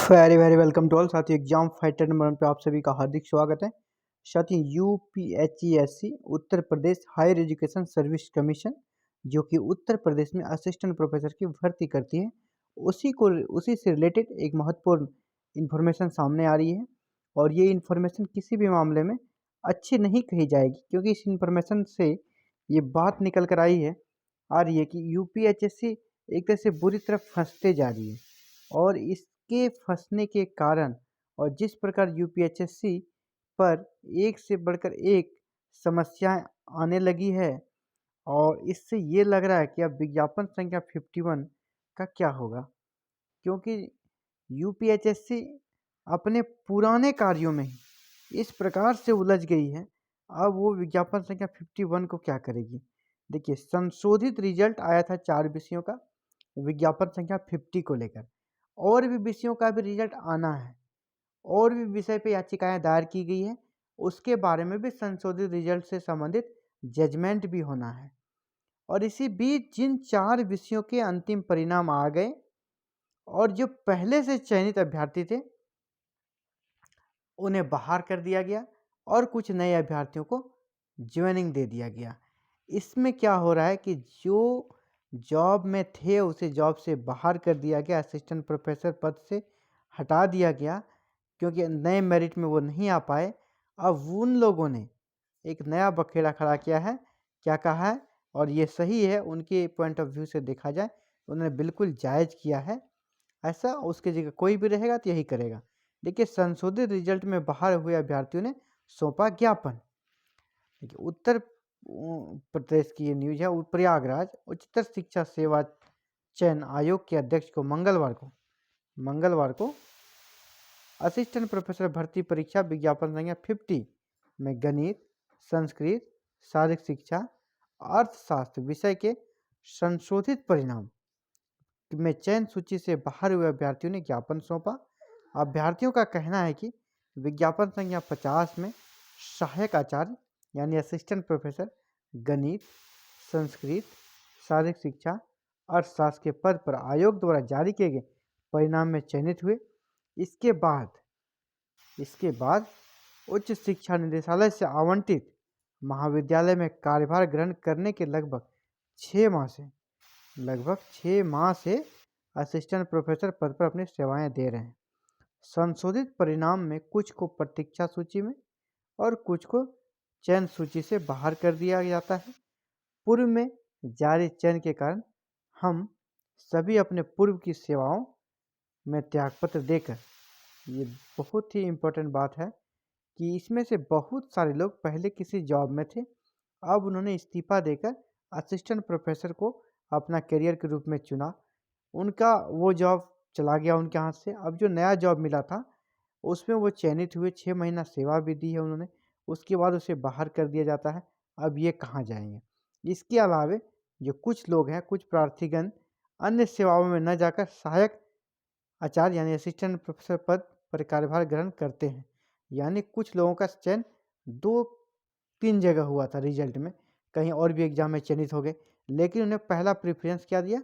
Very very welcome to all साथियों। Exam fighter number 1 पे आप सभी का हार्दिक स्वागत है। साथियों, UPHESC Uttar Pradesh higher education service commission जो कि उत्तर प्रदेश में असिस्टेंट प्रोफेसर की भर्ती करती है, उसी से रिलेटेड एक महत्वपूर्ण इन्फॉर्मेशन सामने आ रही है। और ये इन्फॉर्मेशन किसी भी मामले में अच्छी नहीं कही जाएगी, क्योंकि इस इन्फॉर्मेशन से ये बात निकल कर आ रही है कि यूपीएचएससी एक तरह से बुरी तरह फंसते जा रही है। और इसके फंसने के कारण और जिस प्रकार यूपीएचएससी पर एक से बढ़कर एक समस्याएं आने लगी है, और इससे ये लग रहा है कि अब विज्ञापन संख्या 51 का क्या होगा, क्योंकि यूपीएचएससी अपने पुराने कार्यों में ही इस प्रकार से उलझ गई है। अब वो विज्ञापन संख्या 51 को क्या करेगी। देखिए, संशोधित रिजल्ट आया था 4 विषयों का विज्ञापन संख्या 50 को लेकर। और भी विषयों का भी रिजल्ट आना है, और भी विषय पे याचिकाएं दायर की गई है, उसके बारे में भी संशोधित रिजल्ट से संबंधित जजमेंट भी होना है। और इसी बीच जिन 4 विषयों के अंतिम परिणाम आ गए और जो पहले से चयनित अभ्यर्थी थे उन्हें बाहर कर दिया गया और कुछ नए अभ्यर्थियों को ज्वाइनिंग दे दिया गया। इसमें क्या हो रहा है कि जो जॉब में थे उसे जॉब से बाहर कर दिया गया, असिस्टेंट प्रोफेसर पद से हटा दिया गया, क्योंकि नए मेरिट में वो नहीं आ पाए। अब उन लोगों ने एक नया बखेड़ा खड़ा किया है। क्या कहा है, और ये सही है उनके पॉइंट ऑफ व्यू से देखा जाए, उन्होंने बिल्कुल जायज़ किया है। ऐसा उसके जगह कोई भी रहेगा तो यही करेगा। देखिए, संशोधित रिजल्ट में बाहर हुए अभ्यर्थियों ने सौंपा ज्ञापन। देखिए, उत्तर प्रदेश की ये न्यूज है। प्रयागराज उच्चतर शिक्षा सेवा चयन आयोग के अध्यक्ष को मंगलवार को असिस्टेंट प्रोफेसर भर्ती परीक्षा विज्ञापन संख्या 50 में गणित, संस्कृत, शारीरिक शिक्षा, अर्थशास्त्र विषय के संशोधित परिणाम में चयन सूची से बाहर हुए अभ्यर्थियों ने ज्ञापन सौंपा। अभ्यर्थियों का कहना है कि विज्ञापन संख्या 50 में सहायक आचार्य यानी असिस्टेंट प्रोफेसर गणित, संस्कृत, शारीरिक शिक्षा, अर्थशास्त्र के पद पर आयोग द्वारा जारी किए गए परिणाम में चयनित हुए। इसके बाद उच्च शिक्षा निदेशालय से आवंटित महाविद्यालय में कार्यभार ग्रहण करने के लगभग 6 माह से असिस्टेंट प्रोफेसर पद पर अपनी सेवाएं दे रहे हैं। संशोधित परिणाम में कुछ को प्रतीक्षा सूची में और कुछ को चयन सूची से बाहर कर दिया जाता है। पूर्व में जारी चयन के कारण हम सभी अपने पूर्व की सेवाओं में त्यागपत्र देकर, ये बहुत ही इम्पोर्टेंट बात है कि इसमें से बहुत सारे लोग पहले किसी जॉब में थे, अब उन्होंने इस्तीफा देकर असिस्टेंट प्रोफेसर को अपना करियर के रूप में चुना। उनका वो जॉब चला गया उनके हाथ से। अब जो नया जॉब मिला था उसमें वो चयनित हुए, 6 महीना सेवा भी दी है उन्होंने, उसके बाद उसे बाहर कर दिया जाता है। अब ये कहाँ जाएंगे। इसके अलावे जो कुछ लोग हैं, कुछ प्रार्थीगण अन्य सेवाओं में न जाकर सहायक आचार्य यानी असिस्टेंट प्रोफेसर पद पर कार्यभार ग्रहण करते हैं। यानी कुछ लोगों का चयन 2-3 जगह हुआ था रिजल्ट में, कहीं और भी एग्जाम में चयनित हो गए, लेकिन उन्हें पहला प्रेफरेंस क्या दिया,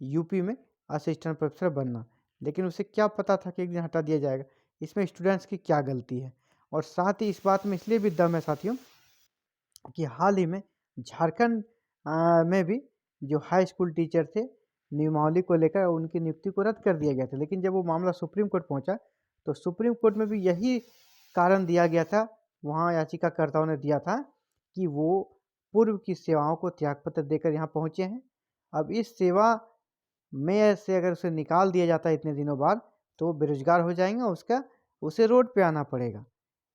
यूपी में असिस्टेंट प्रोफेसर बनना। लेकिन उसे क्या पता था कि एक दिन हटा दिया जाएगा। इसमें स्टूडेंट्स की क्या गलती है। और साथ ही इस बात में इसलिए भी दम है साथियों कि हाल ही में झारखंड में भी जो हाई स्कूल टीचर थे, नियमावली को लेकर उनकी नियुक्ति को रद्द कर दिया गया था। लेकिन जब वो मामला सुप्रीम कोर्ट पहुंचा तो सुप्रीम कोर्ट में भी यही कारण दिया गया था, वहाँ याचिकाकर्ताओं ने दिया था कि वो पूर्व की सेवाओं को त्यागपत्र देकर यहाँ पहुँचे हैं। अब इस सेवा में से अगर उसे निकाल दिया जाता है इतने दिनों बाद, तो वो बेरोजगार हो जाएंगे, उसे रोड पे आना पड़ेगा।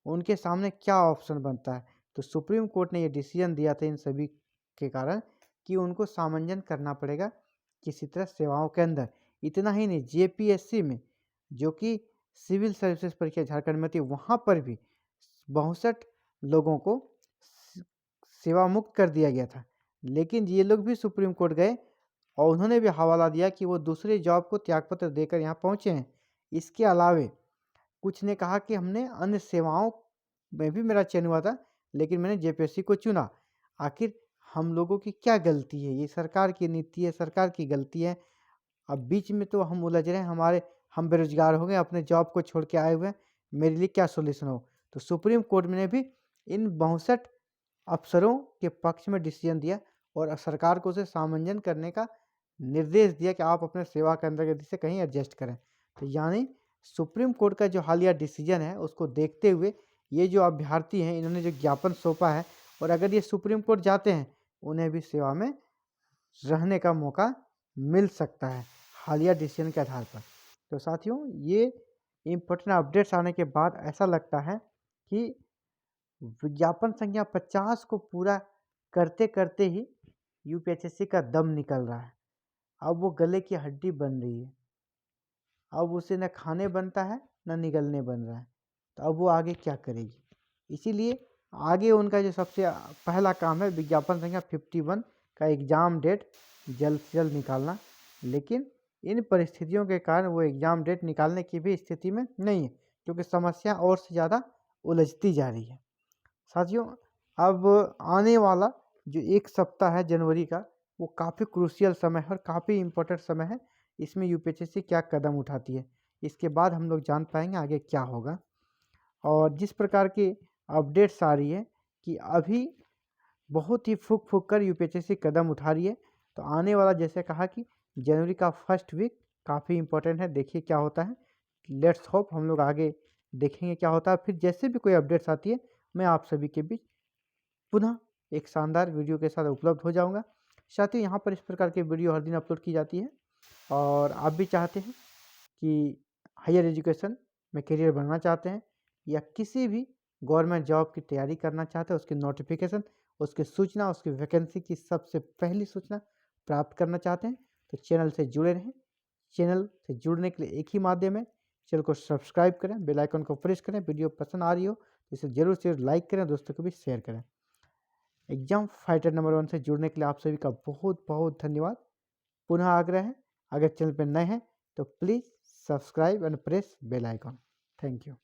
उनके सामने क्या ऑप्शन बनता है। तो सुप्रीम कोर्ट ने ये डिसीजन दिया था इन सभी के कारण कि उनको सामंजन करना पड़ेगा किसी तरह सेवाओं के अंदर। इतना ही नहीं, जेपीएससी में जो कि सिविल सर्विसेज परीक्षा झारखंड में थी, वहाँ पर भी 62 लोगों को सेवा मुक्त कर दिया गया था। लेकिन ये लोग भी सुप्रीम कोर्ट गए और उन्होंने भी हवाला दिया कि वो दूसरे जॉब को त्यागपत्र देकर यहाँ पहुँचे हैं। इसके अलावे कुछ ने कहा कि हमने अन्य सेवाओं में भी मेरा चयन हुआ था, लेकिन मैंने जेपीएससी को चुना। आखिर हम लोगों की क्या गलती है। ये सरकार की नीति है, सरकार की गलती है। अब बीच में तो हम उलझ रहे हैं, हमारे हम बेरोजगार हो गए, अपने जॉब को छोड़ के आए हुए हैं, मेरे लिए क्या सोल्यूशन हो। तो सुप्रीम कोर्ट ने भी इन 62 अफसरों के पक्ष में डिसीजन दिया और सरकार को उसे सामंजन करने का निर्देश दिया कि आप अपने सेवा केंद्र के से कहीं एडजस्ट करें। तो यानी सुप्रीम कोर्ट का जो हालिया डिसीजन है उसको देखते हुए ये जो अभ्यर्थी हैं इन्होंने जो ज्ञापन सौंपा है, और अगर ये सुप्रीम कोर्ट जाते हैं उन्हें भी सेवा में रहने का मौका मिल सकता है हालिया डिसीजन के आधार पर। तो साथियों, ये इम्पोर्टेंट अपडेट्स आने के बाद ऐसा लगता है कि विज्ञापन संख्या 50 को पूरा करते करते ही यूपीएससी का दम निकल रहा है। अब वो गले की हड्डी बन रही है, अब उसे न खाने बनता है न निगलने बन रहा है। तो अब वो आगे क्या करेगी, इसीलिए आगे उनका जो सबसे पहला काम है विज्ञापन संख्या 51 का एग्ज़ाम डेट जल्द से जल्द निकालना। लेकिन इन परिस्थितियों के कारण वो एग्ज़ाम डेट निकालने की भी स्थिति में नहीं है, क्योंकि समस्या और से ज़्यादा उलझती जा रही है। साथियों, अब आने वाला जो एक सप्ताह है जनवरी का, वो काफ़ी क्रूशियल समय है और काफ़ी इम्पोर्टेंट समय है। इसमें यूपीएससी क्या कदम उठाती है, इसके बाद हम लोग जान पाएंगे आगे क्या होगा। और जिस प्रकार की अपडेट्स आ रही है कि अभी बहुत ही फूक फूक कर यूपीएससी कदम उठा रही है, तो आने वाला जैसे कहा कि जनवरी का फर्स्ट वीक काफ़ी इम्पोर्टेंट है, देखिए क्या होता है। लेट्स होप हम लोग आगे देखेंगे क्या होता है। फिर जैसे भी कोई अपडेट्स आती है मैं आप सभी के बीच पुनः एक शानदार वीडियो के साथ उपलब्ध हो जाऊंगा। साथियों, यहाँ पर इस प्रकार के वीडियो हर दिन अपलोड की जाती है, और आप भी चाहते हैं कि हायर एजुकेशन में करियर बनना चाहते हैं या किसी भी गवर्नमेंट जॉब की तैयारी करना चाहते हैं, उसकी नोटिफिकेशन, उसकी सूचना, उसकी वैकेंसी की सबसे पहली सूचना प्राप्त करना चाहते हैं, तो चैनल से जुड़े रहें। चैनल से जुड़ने के लिए एक ही माध्यम है, चैनल को सब्सक्राइब करें, बेल आइकन को प्रेस करें। वीडियो पसंद आ रही हो तो इसे जरूर से लाइक करें, दोस्तों को भी शेयर करें। एग्जाम फाइटर नंबर 1 से जुड़ने के लिए आप सभी का बहुत बहुत धन्यवाद। पुनः आग्रह है, अगर चैनल पर नए हैं तो please subscribe and press bell icon. Thank you.